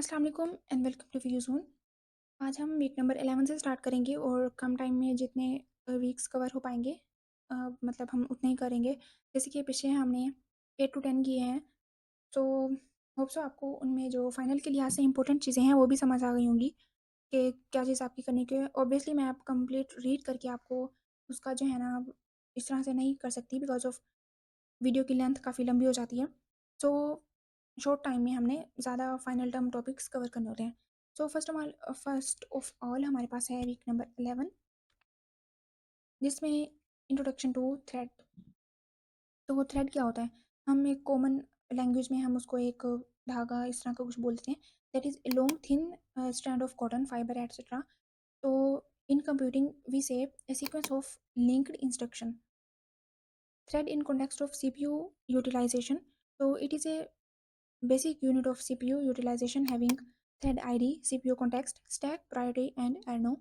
अस्सलाम वालेकुम and welcome to view zone. आज हम वीक नंबर 11 से स्टार्ट करेंगे और कम टाइम में जितने वीक्स कवर हो पाएंगे मतलब हम उतने ही करेंगे। जैसे कि पीछे हमने 8 टू 10 किए हैं, तो होप सो आपको उनमें जो फाइनल के लिहाज से इंपॉर्टेंट चीज़ें हैं वो भी समझ आ गई होंगी कि क्या चीज़ आपकी करने की है। ऑब्वियसली मैं आप कंप्लीट रीड करके आपको उसका जो है ना इस तरह से नहीं कर सकती बिकॉज ऑफ वीडियो की लेंथ काफ़ी लंबी हो जाती है। सो शॉर्ट टाइम में हमने ज़्यादा फाइनल टर्म टॉपिक्स कवर करने होते हैं। सो फर्स्ट ऑफ ऑल हमारे पास है वीक नंबर 11, जिसमें इंट्रोडक्शन टू थ्रेड। तो थ्रेड क्या होता है? हम एक कॉमन लैंग्वेज में हम उसको एक धागा इस तरह का कुछ बोलते हैं। That is a long thin strand of cotton fibre etcetera. तो in computing we say a sequence of linked instruction thread in context of CPU utilization. So it is a basic unit of CPU utilization having thread ID, CPU context, stack priority and arrow.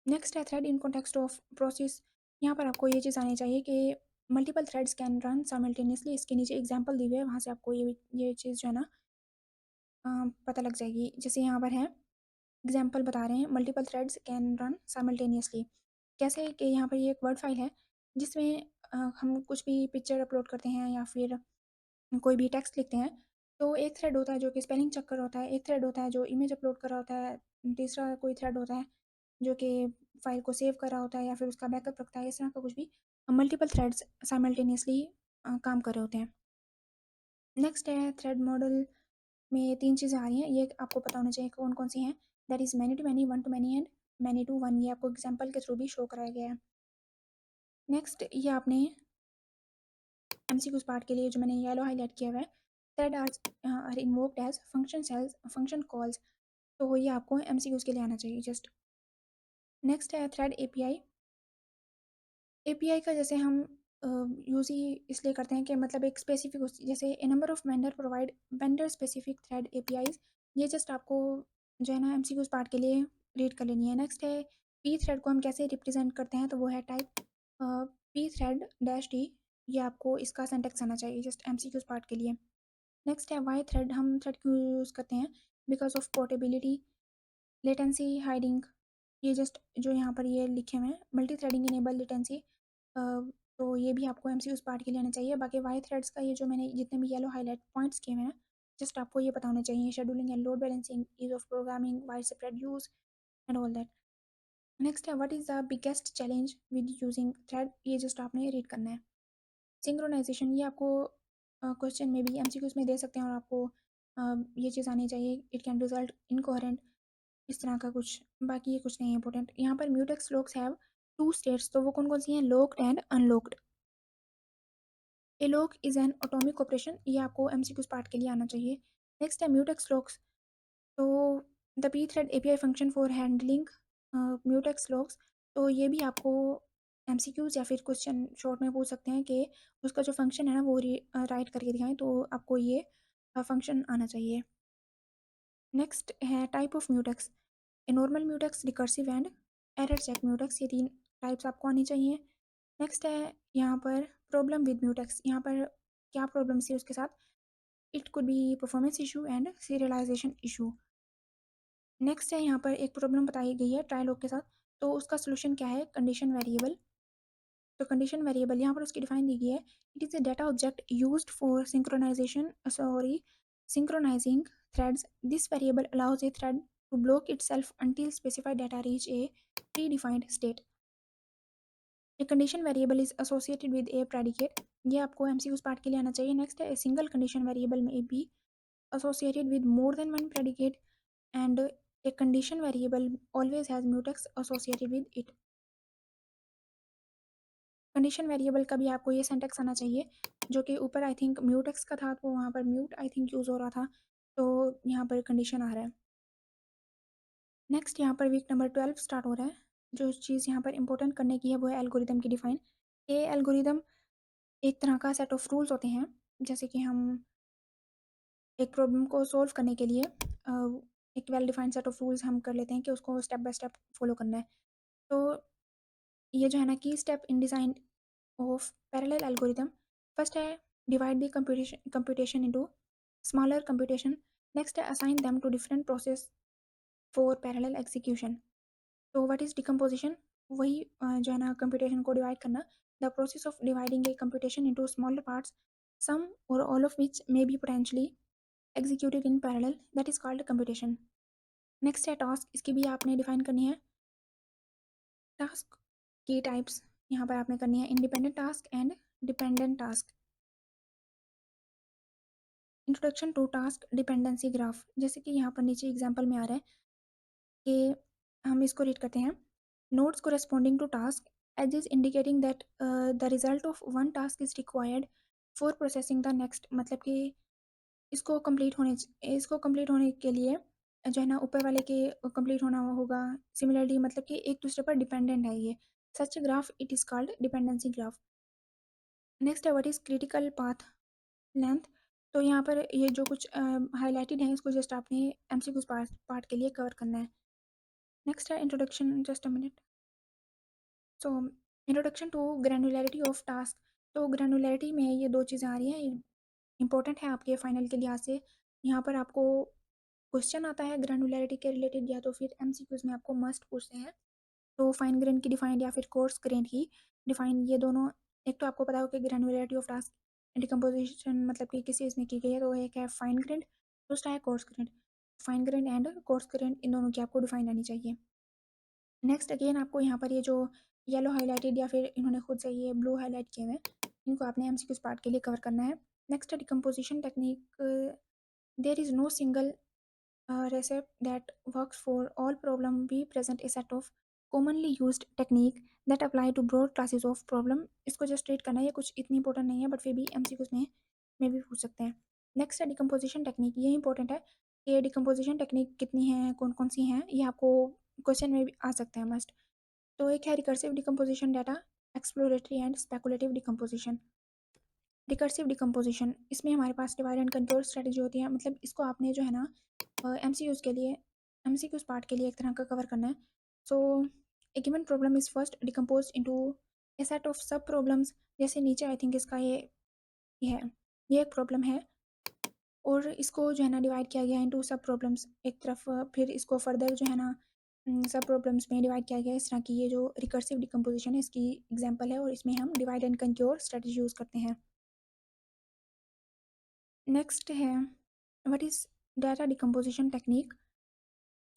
Next है thread in context of process. यहाँ पर आपको ये चीज़ आनी चाहिए कि multiple threads can run simultaneously. इसके नीचे एग्जांपल दी हुई है, वहाँ से आपको ये चीज़ जो है ना पता लग जाएगी। जैसे यहाँ पर है एग्जांपल बता रहे हैं, multiple threads can run simultaneously. कैसे कि यहाँ पर ये एक वर्ड फाइल है जिसमें हम कुछ भी पिक्चर अपलोड करते हैं या फिर कोई भी टेक्स्ट लिखते हैं, तो एक थ्रेड होता है जो कि स्पेलिंग चेक कर रहा होता है, एक थ्रेड होता है जो इमेज अपलोड कर रहा होता है, तीसरा कोई थ्रेड होता है जो कि फाइल को सेव कर रहा होता है या फिर उसका बैकअप रखता है, इस तरह का कुछ भी। मल्टीपल थ्रेड्स साइमल्टेनियसली काम कर रहे होते हैं। नेक्स्ट है थ्रेड मॉडल में 3 चीज़ें आ रही हैं, ये आपको पता होना चाहिए कौन-कौन सी हैं। That is many to many, one to many and many to one. ये आपको एग्ज़ाम्पल के थ्रू भी शो कराया गया है। नेक्स्ट ये आपने एमसीक्यूज़ पार्ट के लिए जो मैंने येलो हाइलाइट किया हुआ है, thread are invoked as function sells function calls. तो ये आपको एमसीक्यूज़ के लिए आना चाहिए जस्ट। नेक्स्ट है थ्रेड एपीआई। एपीआई का जैसे हम यूज़ ही इसलिए करते हैं कि मतलब एक स्पेसिफिक जैसे a number of vendor provide vendor specific thread APIs. ये जस्ट आपको जो है ना एमसीक्यूज़ पार्ट के लिए रीड कर लेनी है। नेक्स्ट है पी थ्रेड को हम कैसे रिप्रेजेंट करते हैं, तो वो है type P thread dash D. ये आपको इसका सिंटैक्स आना चाहिए जस्ट एमसीक्यूज़ पार्ट के लिए। नेक्स्ट है वाई थ्रेड। हम थ्रेड क्यों यूज़ करते हैं? Because of portability, latency hiding. ये जस्ट जो यहाँ पर ये लिखे हुए हैं, मल्टी थ्रेडिंग इनेबल लेटेंसी। तो ये भी आपको एमसीक्यूज़ पार्ट के लिए आना चाहिए। बाकी वाई थ्रेड्स का ये जो मैंने जितने भी येलो हाईलाइट पॉइंट्स किए हुए हैं, जस्ट आपको ये पता होना चाहिए। Scheduling and load balancing, ease of programming, wide spread use and all that. Next है what is the biggest challenge with using thread. ये जस्ट आपने रीड करना है। सिंक्रोनाइजेशन, ये आपको क्वेश्चन में भी एमसीक्यूज़ में दे सकते हैं और आपको ये चीज़ आनी चाहिए। इट कैन रिजल्ट इनकोहेरेंट, इस तरह का कुछ। बाकी ये कुछ नहीं है इंपॉर्टेंट। यहाँ पर mutex locks have two states, तो वो कौन कौन सी हैं? Locked and unlocked. A lock is an atomic operation, ये आपको एमसीक्यूज़ पार्ट के लिए आना चाहिए। नेक्स्ट है म्यूटेक्स लॉक्स। तो the P thread API function for handling mutex locks. तो ये भी आपको एमसीक्यूज़ या फिर क्वेश्चन शॉर्ट में पूछ सकते हैं कि उसका जो फंक्शन है ना वो राइट करके दिखाएं, तो आपको ये फंक्शन आना चाहिए। नेक्स्ट है type of mutex. A normal mutex, recursive and error check mutex. ये 3 टाइप्स आपको आनी चाहिए। नेक्स्ट है यहाँ पर प्रॉब्लम विद म्यूटेक्स। यहाँ पर क्या प्रॉब्लम्स है उसके साथ? It could be performance issue and serialisation issue. Next है यहाँ पर एक प्रॉब्लम बताई गई है ट्राई लॉग के साथ, तो उसका सॉल्यूशन क्या है? Condition variable. तो कंडीशन वेरिएबल यहाँ पर उसकी डिफाइन दी गई है। It is a data object used for synchronising threads. This variable allows A thread to block itself until specified data reach a predefined state. A condition variable is associated with a predicate. ये आपको MCQs part के लिए आना चाहिए। Next है single condition variable में B associated with more than one predicate and a condition variable always has mutex associated with it. Condition variable का भी आपको ये सिंटैक्स आना चाहिए जो कि ऊपर आई थिंक म्यूटेक्स का था, तो वहाँ पर म्यूट आई थिंक यूज़ हो रहा था, तो यहाँ पर कंडीशन आ रहा है। नेक्स्ट यहाँ पर वीक नंबर 12 स्टार्ट हो रहा है। जो चीज़ यहाँ पर इंपॉर्टेंट करने की है वो है एल्गोरिदम की डिफाइन। ये एल्गोरिदम एक तरह का सेट ऑफ रूल्स होते हैं। जैसे कि हम एक प्रॉब्लम को सॉल्व करने के लिए एक well defined set of rules हम कर लेते हैं कि उसको स्टेप बाय स्टेप फॉलो करना है। तो ये जो है ना key step in design of parallel algorithm. First है divide the computation into smaller computation. Next है assign them to different process for parallel execution. तो व्हाट इज़ डिकम्पोजिशन? वही जो है ना कंप्यूटेशन को डिवाइड करना। The process of dividing a computation into smaller parts, some और all of which may be potentially executed in parallel, that is called computation. Next है task, इसकी भी आपने डिफाइन करनी है। टास्क की टाइप्स यहाँ पर आपने करनी है, independent task and dependent task. Introduction to task dependency graph, जैसे कि यहाँ पर नीचे एग्जाम्पल में आ रहा है कि हम इसको रीड करते हैं। Notes corresponding to task, edges indicating that the result of one task is required for processing the next. मतलब कि इसको कंप्लीट होने के लिए जो है ना ऊपर वाले के कंप्लीट होना होगा। सिमिलरली मतलब कि एक दूसरे पर डिपेंडेंट है ये। Such graph it is called dependency graph. Next है what is critical path length. तो यहाँ पर ये जो कुछ हाईलाइटेड है इसको जस्ट आपने एमसीक्यूज पार्ट पार्ट के लिए कवर करना है। नेक्स्ट है introduction, just a minute. So introduction to granularity of task. तो ग्रैनुलैरिटी में ये दो चीज़ें आ रही हैं, इंपॉर्टेंट है आपके फाइनल के लिहाज से। यहाँ पर आपको क्वेश्चन आता है ग्रैनुलैरिटी के रिलेटेड, या तो फिर एमसीक्यूज में आपको मस्ट पूछते हैं। तो फाइन ग्रेन की डिफाइंड या फिर कोर्स ग्रेन की डिफाइंड, ये दोनों। एक तो आपको पता हो कि ग्रैनुलैरिटी ऑफ टास्क डिकम्पोजिशन मतलब कि किस चीज़ में की गई है, तो एक है फाइन ग्रेन, दूसरा है coarse grain. Fine grain and coarse grain in दोनों की आपको डिफाइन आनी चाहिए। नेक्स्ट अगेन आपको यहाँ पर ये जो येलो हाईलाइटेड या फिर इन्होंने खुद से ये ब्लू हाईलाइट किए हुए हैं, इनको आपने एमसीक्यूज पार्ट के लिए कवर करना है। नेक्स्ट है decomposition technique. There is no single recipe that works for all problem. We present a set of commonly used technique that apply to broad classes of problem. इसको just rate करना है, ये कुछ इतनी important नहीं है but फिर भी एमसीक्यूज में भी पूछ सकते हैं। नेक्स्ट है डिकम्पोजिशन टेक्निक, ये इंपॉर्टेंट है कि डिकम्पोजिशन टेक्निक कितनी है, कौन कौन सी हैं, ये आपको क्वेश्चन में भी आ सकते हैं मस्ट। तो एक है recursive decomposition data, exploratory and speculative decomposition. Recursive decomposition, इसमें हमारे पास डिवाइड एंड कंट्रोल स्ट्रेटजी होती है। मतलब इसको आपने जो है ना एमसीक्यूज के लिए, एमसीक्यूज पार्ट के लिए एक तरह का कवर करना है। So a given problem is first decompose into a set of sub problems. जैसे नीचे आई थिंक इसका ये है, ये एक प्रॉब्लम है और इसको जो है ना डिवाइड किया गया इनटू सब प्रॉब्लम्स एक तरफ, फिर इसको फर्दर जो है ना सब प्रॉब्लम्स में डिवाइड किया गया। इस तरह की ये जो रिकर्सिव डिकम्पोजिशन है इसकी एग्जांपल है और इसमें हम divide and conquer strategy use करते हैं। नेक्स्ट है what is data decomposition technique.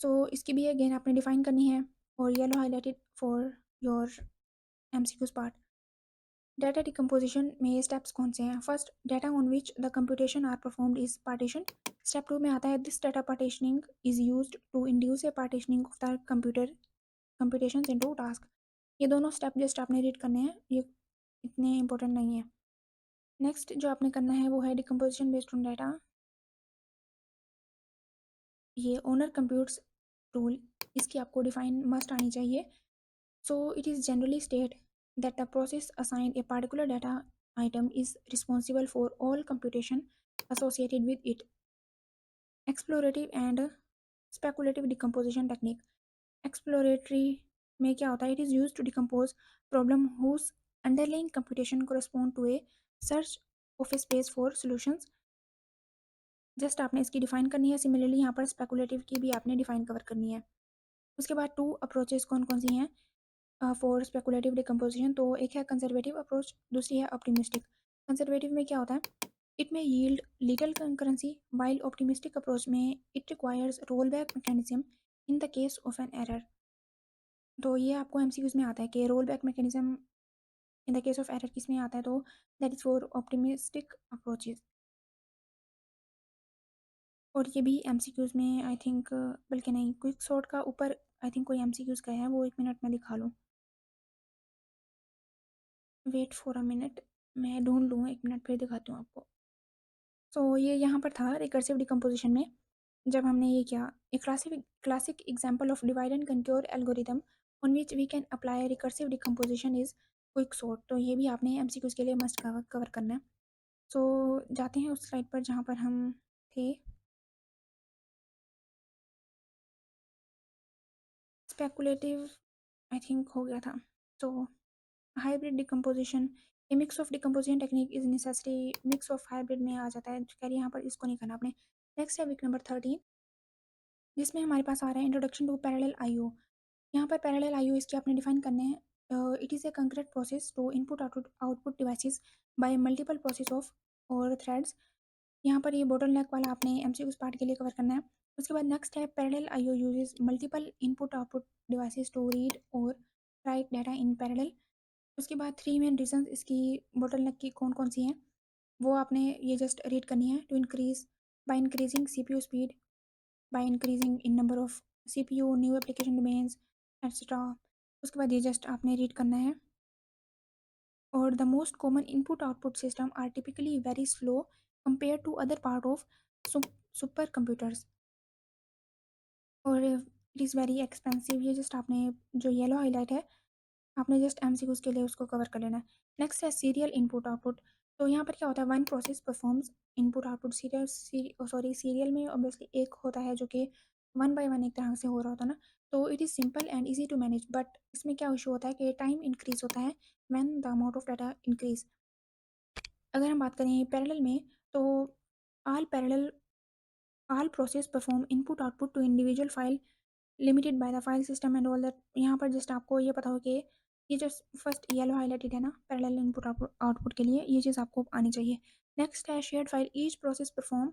So इसकी भी अगेन आपने डिफाइन करनी है और yellow highlighted for your MCQs part. Data decomposition में स्टेप्स कौन से हैं? First, data on which the computation are performed is partition. Step two में आता है this data partitioning is used to induce a partitioning of the computation into task. ये दोनों step just आपने रीड करने हैं, ये इतने इंपॉर्टेंट नहीं है। नेक्स्ट जो आपने करना है वो है डिकम्पोजिशन बेस्ड ऑन डाटा, ये ओनर कंप्यूट्स रूल, इसकी आपको डिफाइन मस्ट आनी चाहिए। So it is generally state that the process assigned a particular data item is responsible for all computation associated with it. Explorative and speculative decomposition technique. Exploratory में क्या होता है? It is used to decompose problem whose underlying computation correspond to a search of a space for solutions. Just आपने इसकी define करनी है। Similarly यहाँ पर स्पेकुलेटिव की भी आपने डिफाइन कवर करनी है। उसके बाद टू अप्रोचेस कौन कौन सी हैं फॉर स्पेकुलेटिव डिकम्पोजिशन? तो एक है कंजर्वेटिव अप्रोच, दूसरी है ऑप्टिमिस्टिक। कंजर्वेटिव में क्या होता है? इट में yield little concurrency, while optimistic approach में it requires roll back mechanism in the case of an error. तो ये आपको एमसीक्यूज में आता है कि roll back mechanism in the case of error किस में आता है, तो that is for optimistic approaches. और ये भी एमसीक्यूज में आई थिंक, बल्कि नहीं, क्विक सॉर्ट का ऊपर आई थिंक कोई एमसीक्यूज का है, वो एक मिनट में दिखा लूँ। वेट फॉर अ मिनट, मैं ढूंढ लूँ, एक मिनट फिर दिखाती हूँ आपको। सो ये यहाँ पर था रिकर्सिव डिकम्पोजिशन में, जब हमने ये किया a classic example of divide and conquer algorithm on which we can apply recursive decomposition is quick sort. तो ये भी आपने एमसीक्यूज के लिए मस्ट कवर करना है। सो जाते हैं उस स्लाइड पर जहाँ पर हम थे। स्पेकुलेटिव आई थिंक हो गया था। So hybrid decomposition, a mix of decomposition technique is necessary. Mix of hybrid में आ जाता है, खैर यहाँ पर इसको नहीं करना आपने। नेक्स्ट है वीक नंबर 13, जिसमें हमारे पास आ रहा है इंट्रोडक्शन टू पैरेलल आईओ। यहाँ पर पैरेलल आईओ इसके आपने डिफाइन करने हैं। It is a concrete process to input output devices by multiple process of और थ्रेड्स। यहाँ पर ये बॉटल नेक वाला आपने एमसीक्यूज पार्ट के लिए कवर करना है। उसके बाद नेक्स्ट है parallel IO uses multiple input output devices to read और राइट डाटा इन पैरेलल। उसके बाद 3 मेन रीजंस इसकी बॉटल नेक की कौन कौन सी हैं वो आपने ये जस्ट रीड करनी है। To increase by increasing CPU speed, by increasing in number of CPU, new application domains etcetera. उसके बाद ये जस्ट आपने रीड करना है। और the most common input output system are typically very slow compare to other part of super computers और it is very expensive. ये just आपने जो येलो हाईलाइट है आपने जस्ट एमसीक्यूज के लिए उसको कवर कर लेना है। नेक्स्ट है सीरियल इनपुट आउटपुट। तो यहाँ पर क्या होता है, one process performs input output serial में ऑब्वियसली एक होता है जो कि वन बाय वन एक तरह से हो रहा होता है ना। तो it is simple and easy to manage, but इसमें क्या इशू होता है कि टाइम इंक्रीज होता है when the amount of data increase. अगर हम बात करें पैरेलल में, तो all parallel all process perform input output to individual file limited by the file system and all that. यहाँ पर जस्ट आपको ये पता हो कि ये जो फर्स्ट येलो हाईलाइटेड है ना पैरेलल इनपुट आउटपुट के लिए, ये चीज़ आपको आनी चाहिए। नेक्स्ट है shared file, each process perform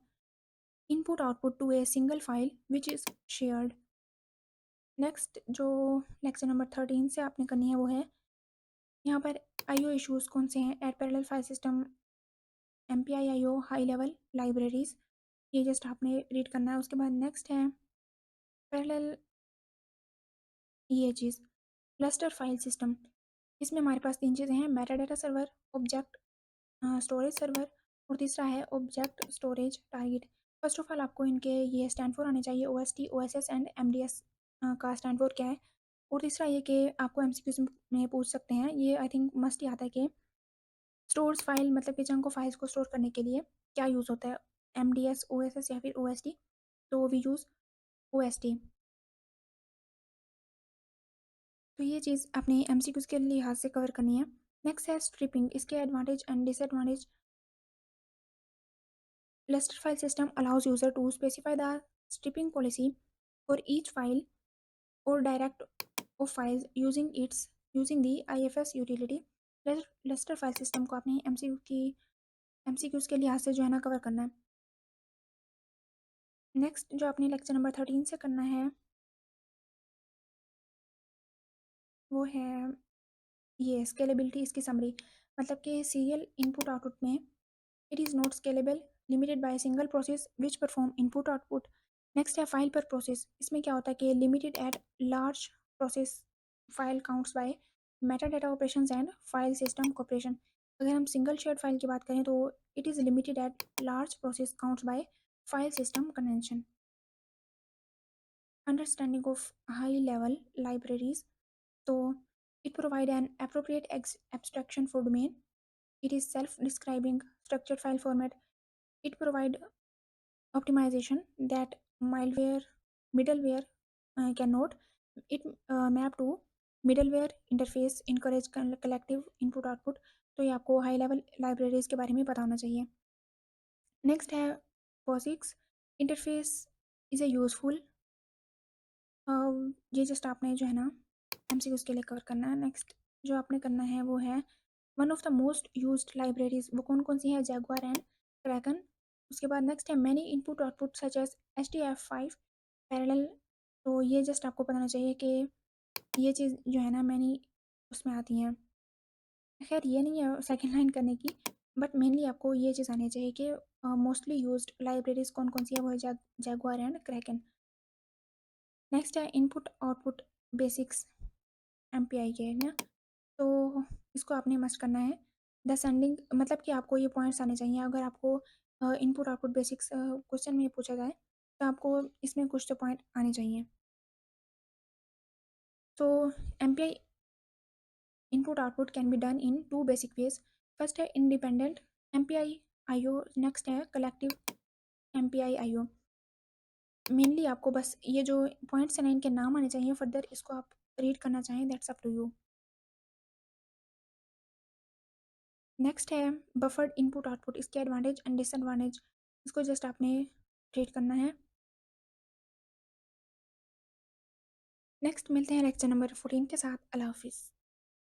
input output to a single file which is shared. Next जो लेक्चर नंबर 13 से आपने करनी है वो है यहाँ पर आईओ इश्यूज कौन से हैं at parallel file system, MPI IO, high level libraries. ये जस्ट आपने रीड करना है। उसके बाद नेक्स्ट है पैरेलल ये चीज़ क्लस्टर फाइल सिस्टम। इसमें हमारे पास 3 चीज़ें हैं, Meta data server, object storage server और तीसरा है object storage target. First of all आपको इनके ये स्टैंड फॉर आने चाहिए, ओएसटी, ओएसएस एंड एमडीएस का स्टैंड फॉर क्या है। और तीसरा ये कि आपको एमसीक्यूज में पूछ सकते हैं, ये आई थिंक मस्ट ही आता है कि स्टोर्स फाइल मतलब कि चंक ऑफ फाइल्स को स्टोर करने के लिए क्या यूज़ होता है, एमडीएस, ओएसएस या फिर ओएसटी। तो वी यूज़ ओएसटी। तो ये चीज़ अपने एमसीक्यूज के लिहाज से कवर करनी है। नेक्स्ट है स्ट्रिपिंग, इसके advantage and disadvantage. Cluster file system allows user to specify the stripping policy for each file or direct of files using the IFS utility. Cluster file system को आपने MCQs के लिहाज से जो है ना कवर करना है। नेक्स्ट जो आपने लेक्चर नंबर 13 से करना है वो है ये स्केलेबिलिटी, इसकी समरी। मतलब कि सीरियल इनपुट आउटपुट में it is not scalable, limited by single process which perform input output. Next है फाइल पर प्रोसेस, इसमें क्या होता है कि limited at large process file counts by meta data operations and file system cooperation. अगर हम सिंगल शेयर्ड फाइल की बात करें तो it is limited at large process counts by file system convention. Understanding of high level libraries, तो it provide an appropriate abstraction for domain. It is self-describing structured file format. It provide optimization that middleware cannot. It map to middleware interface, encourage collective input output। तो ये आपको high level libraries के बारे में पता होना चाहिए। Next है POSIX interface is a useful. ये जस्ट आपने जो है ना एमसीक्यूज के लिए कवर करना है। नेक्स्ट जो आपने करना है वो है one of the most used libraries, वो कौन कौन सी है, जैगुआर एंड क्रैकन। उसके बाद नेक्स्ट है many input output such as HDF5 parallel. तो ये जस्ट आपको बताना चाहिए कि ये चीज़ जो है ना मैनी उसमें आती हैं। खैर ये नहीं है सेकेंड लाइन करने की, बट मेनली आपको ये चीज़ आनी चाहिए कि मोस्टली यूज्ड लाइब्रेरीज कौन कौन सी है, वो है जैगुआर एंड क्रैकन। नेक्स्ट है इनपुट आउटपुट बेसिक्स एमपीआई के ना। तो इसको आपने मस्ट करना है। द सेंडिंग मतलब कि आपको ये पॉइंट्स आने चाहिए। अगर आपको इनपुट आउटपुट बेसिक्स क्वेश्चन में पूछा जाए तो आपको इसमें कुछ तो पॉइंट आने चाहिए। तो MPI input output can be done in two basic ways. First है इंडिपेंडेंट एमपीआई आईओ, नेक्स्ट है कलेक्टिव एमपीआई आईओ। मेनली आपको बस ये जो पॉइंट्स हैं ना इनके नाम आने चाहिए, फर्दर इसको आप रीड करना चाहें that's up to you. Next है बफर्ड इनपुट आउटपुट, इसके एडवांटेज एंड डिसएडवांटेज, इसको जस्ट आपने ट्रीट करना है। नेक्स्ट मिलते हैं लेक्चर नंबर 14 के साथ। अल्लाह हाफ़िज़।